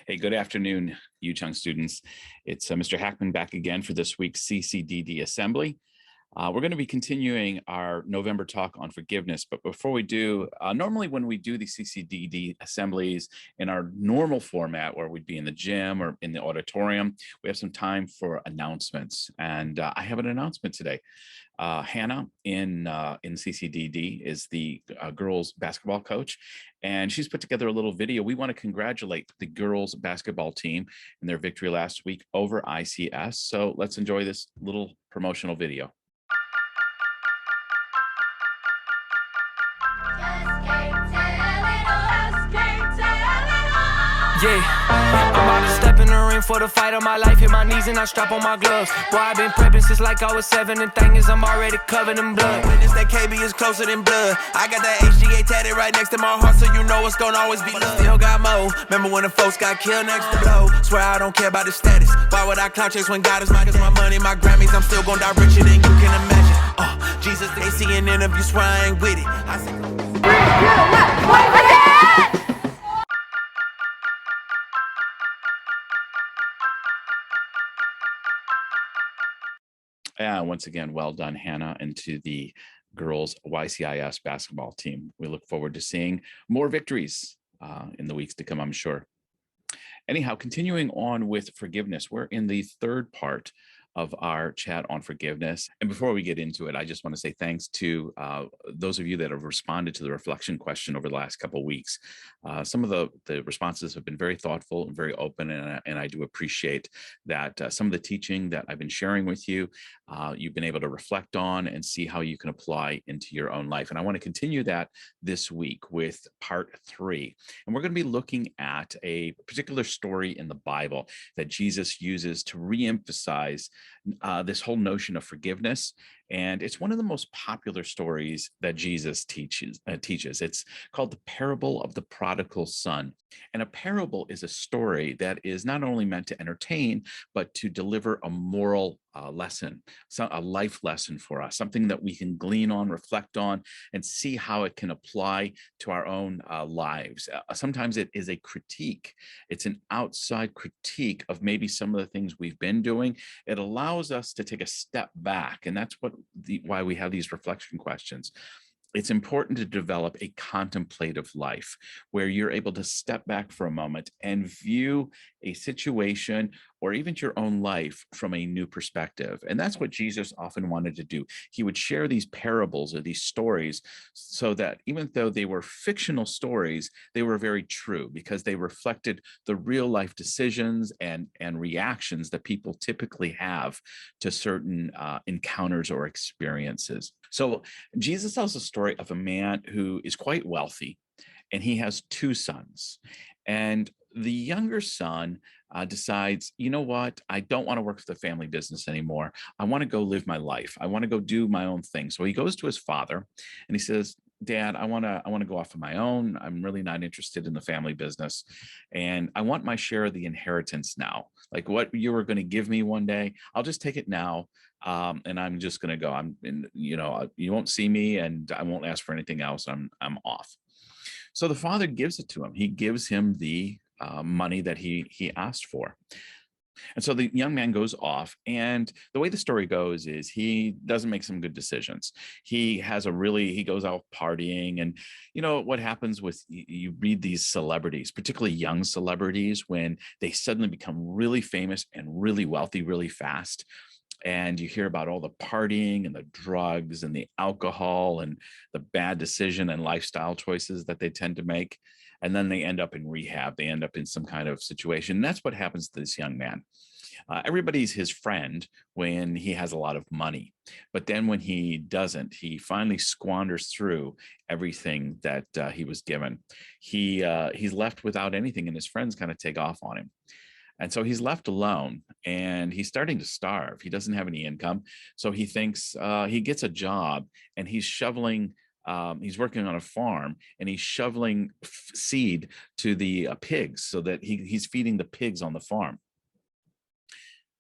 Hey, good afternoon, UChung students. It's Mr. Hackman back again for this week's CCDD Assembly. We're going to be continuing our November talk on forgiveness, but before we do, normally when we do the CCDD assemblies in our normal format, where we'd be in the gym or in the auditorium, we have some time for announcements, and I have an announcement today. Hannah in CCDD is the girls basketball coach, and she's put together a little video. We want to congratulate the girls basketball team in their victory last week over ICS. So let's enjoy this little promotional video. Yeah, I'm about to step in the ring for the fight of my life. Hit my knees and I strap on my gloves. Boy, I've been prepping since like I was 7. And thing is, I'm already covered in blood. Witness that KB is closer than blood. I got that HGA tatted right next to my heart, so you know it's gonna always be love. Still got more. Remember when the folks got killed next to blow? Swear I don't care about the status. Why would I clout chase when God is mine? Cause my money, my Grammys, I'm still gonna die richer than you can imagine. Jesus, they see an interview, swear I ain't with it. I say, 3, 2, 1, Once again, well done, Hannah, and to the girls YCIS basketball team. We look forward to seeing more victories in the weeks to come, I'm sure. Anyhow, continuing on with forgiveness, we're in the third part of our chat on forgiveness. And before we get into it, I just want to say thanks to those of you that have responded to the reflection question over the last couple of weeks. Some of the responses have been very thoughtful and very open, and I do appreciate that. Some of the teaching that I've been sharing with you, you've been able to reflect on and see how you can apply into your own life. And I want to continue that this week with part 3. And we're going to be looking at a particular story in the Bible that Jesus uses to reemphasize this whole notion of forgiveness. And it's one of the most popular stories that Jesus teaches. It's called the parable of the prodigal son. And a parable is a story that is not only meant to entertain, but to deliver a moral lesson, a life lesson for us, something that we can glean on, reflect on, and see how it can apply to our own lives. Sometimes it is a critique. It's an outside critique of maybe some of the things we've been doing. It allows us to take a step back, and that's why we have these reflection questions. It's important to develop a contemplative life where you're able to step back for a moment and view a situation or even your own life from a new perspective. And that's what Jesus often wanted to do. He would share these parables or these stories so that even though they were fictional stories, they were very true because they reflected the real life decisions and reactions that people typically have to certain encounters or experiences. So Jesus tells a story of a man who is quite wealthy, and he has 2 sons. And the younger son decides, you know what, I don't want to work for the family business anymore. I want to go live my life. I want to go do my own thing. So he goes to his father and he says, Dad, I want to go off on my own. I'm really not interested in the family business. And I want my share of the inheritance now. Like what you were going to give me one day, I'll just take it now. And I'm just going to go. You won't see me and I won't ask for anything else. I'm off. So the father gives it to him. He gives him the money that he asked for. And so the young man goes off, and the way the story goes is he doesn't make some good decisions. He goes out partying, and you know what happens with, you read these celebrities, particularly young celebrities, when they suddenly become really famous and really wealthy really fast. And you hear about all the partying and the drugs and the alcohol and the bad decision and lifestyle choices that they tend to make. And then they end up in rehab. They end up in some kind of situation. And that's what happens to this young man. Everybody's his friend when he has a lot of money. But then when he doesn't, he finally squanders through everything that he was given. He's left without anything, and his friends kind of take off on him. And so he's left alone, and he's starting to starve. He doesn't have any income. So he thinks he gets a job, and he's shoveling. He's working on a farm, and he's shoveling seed to the pigs so that he's feeding the pigs on the farm.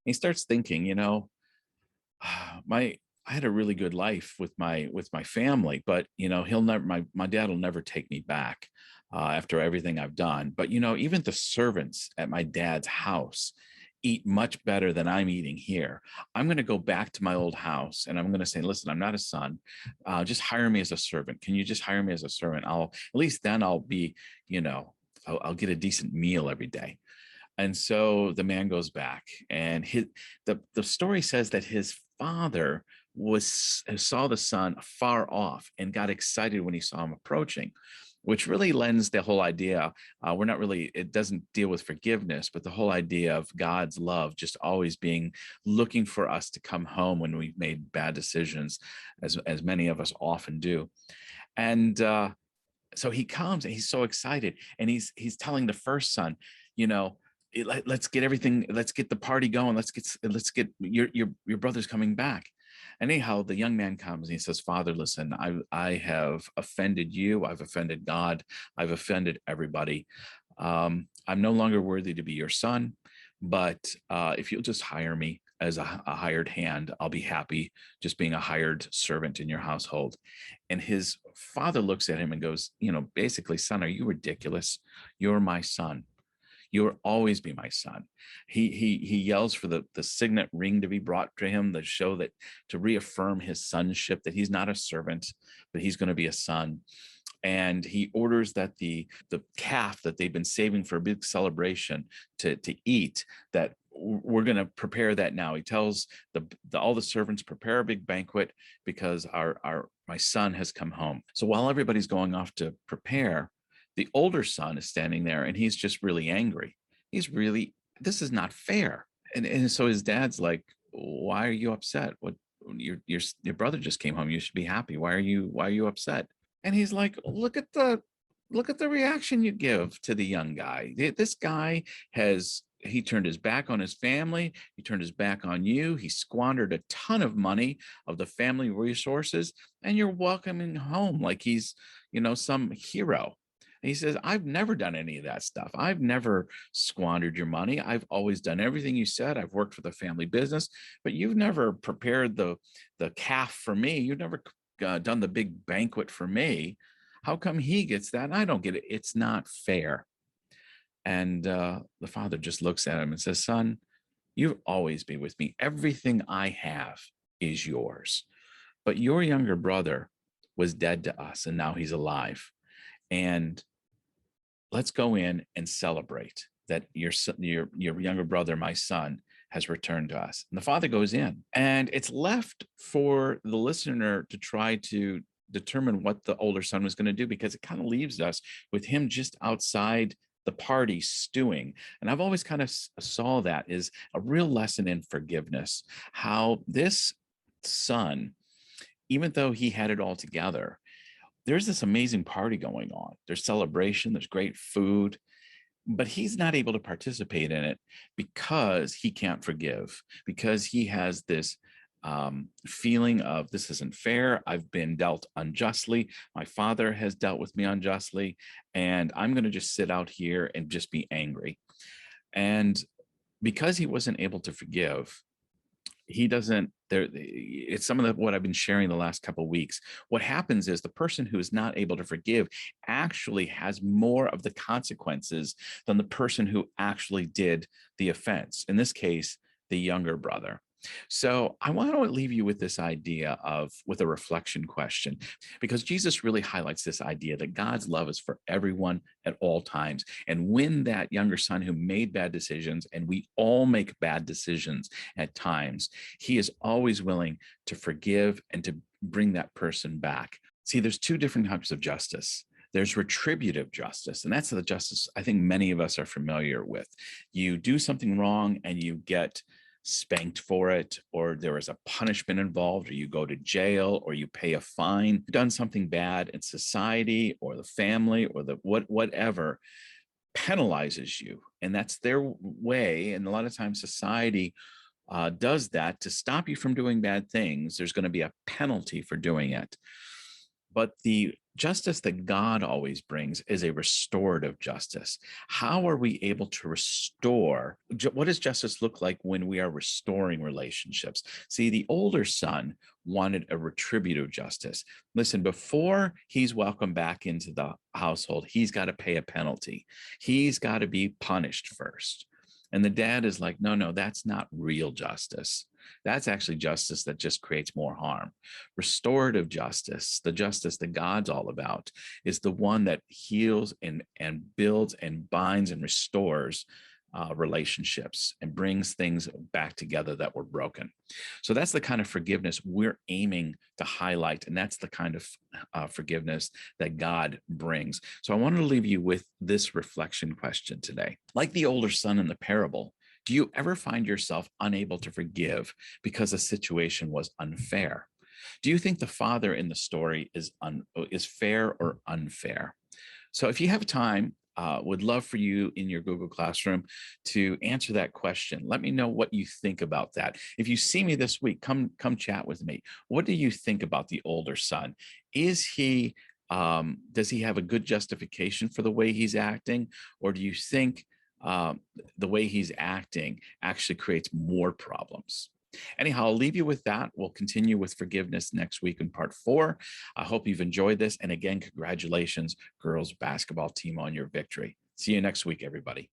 He starts thinking, I had a really good life with my family, but he'll never my dad will never take me back after everything I've done. But even the servants at my dad's house eat much better than I'm eating here. I'm going to go back to my old house and I'm going to say, listen, I'm not a son. Just hire me as a servant. Can you just hire me as a servant? At least then I'll be, I'll get a decent meal every day. And so the man goes back, and the story says that his father saw the son far off and got excited when he saw him approaching, which really lends the whole idea. It doesn't deal with forgiveness, but the whole idea of God's love just always being looking for us to come home when we've made bad decisions, as many of us often do. And so he comes and he's so excited, and he's telling the first son, let's get the party going. Let's get your brother's coming back. And anyhow, the young man comes and he says, Father, listen, I have offended you. I've offended God. I've offended everybody. I'm no longer worthy to be your son, but if you'll just hire me as a hired hand, I'll be happy just being a hired servant in your household. And his father looks at him and goes, basically, son, are you ridiculous? You're my son. You'll always be my son. He yells for the signet ring to be brought to him, to reaffirm his sonship, that he's not a servant, but he's going to be a son. And he orders that the calf that they've been saving for a big celebration to eat, that we're going to prepare that now. He tells all the servants, prepare a big banquet because my son has come home. So while everybody's going off to prepare, the older son is standing there and he's just really angry. This is not fair. And so his dad's like, why are you upset? What, your brother just came home. You should be happy. Why are you upset? And he's like, look at the reaction you give to the young guy. This guy he turned his back on his family. He turned his back on you. He squandered a ton of money of the family resources, and you're welcoming home like he's, some hero. And he says, I've never done any of that stuff. I've never squandered your money. I've always done everything you said. I've worked for the family business, but you've never prepared the calf for me. You've never done the big banquet for me. How come he gets that and I don't get it? It's not fair. And the father just looks at him and says, son, you'll always be with me. Everything I have is yours. But your younger brother was dead to us, and now he's alive. And let's go in and celebrate that your younger brother, my son, has returned to us. And the father goes in, and it's left for the listener to try to determine what the older son was going to do, because it kind of leaves us with him just outside the party stewing. And I've always kind of saw that as a real lesson in forgiveness, how this son, even though he had it all together, there's this amazing party going on. There's celebration, there's great food, but he's not able to participate in it because he can't forgive, because he has this feeling of, this isn't fair. I've been dealt unjustly. My father has dealt with me unjustly, and I'm going to just sit out here and just be angry. And because he wasn't able to forgive, it's some of what I've been sharing the last couple of weeks. What happens is the person who is not able to forgive actually has more of the consequences than the person who actually did the offense. In this case, the younger brother. So I want to leave you with this idea with a reflection question, because Jesus really highlights this idea that God's love is for everyone at all times. And when that younger son who made bad decisions, and we all make bad decisions at times, he is always willing to forgive and to bring that person back. See, there's two different types of justice. There's retributive justice, and that's the justice I think many of us are familiar with. You do something wrong and you get spanked for it, or there is a punishment involved, or you go to jail, or you pay a fine. You've done something bad, and society or the family or whatever penalizes you, and that's their way. And a lot of times society does that to stop you from doing bad things. There's going to be a penalty for doing it. But the justice that God always brings is a restorative justice. How are we able to restore? What does justice look like when we are restoring relationships? See, the older son wanted a retributive justice. Listen, before he's welcomed back into the household, he's got to pay a penalty. He's got to be punished first. And the dad is like, no, that's not real justice. That's actually justice that just creates more harm. Restorative justice, the justice that God's all about, is the one that heals and builds and binds and restores relationships and brings things back together that were broken. So that's the kind of forgiveness we're aiming to highlight. And that's the kind of forgiveness that God brings. So I wanted to leave you with this reflection question today. Like the older son in the parable, do you ever find yourself unable to forgive because a situation was unfair? Do you think the father in the story is fair or unfair? So if you have time, would love for you in your Google Classroom to answer that question. Let me know what you think about that. If you see me this week, come chat with me. What do you think about the older son? Is he does he have a good justification for the way he's acting, or do you think the way he's acting actually creates more problems? Anyhow, I'll leave you with that. We'll continue with forgiveness next week in part 4. I hope you've enjoyed this. And again, congratulations, girls basketball team, on your victory. See you next week, everybody.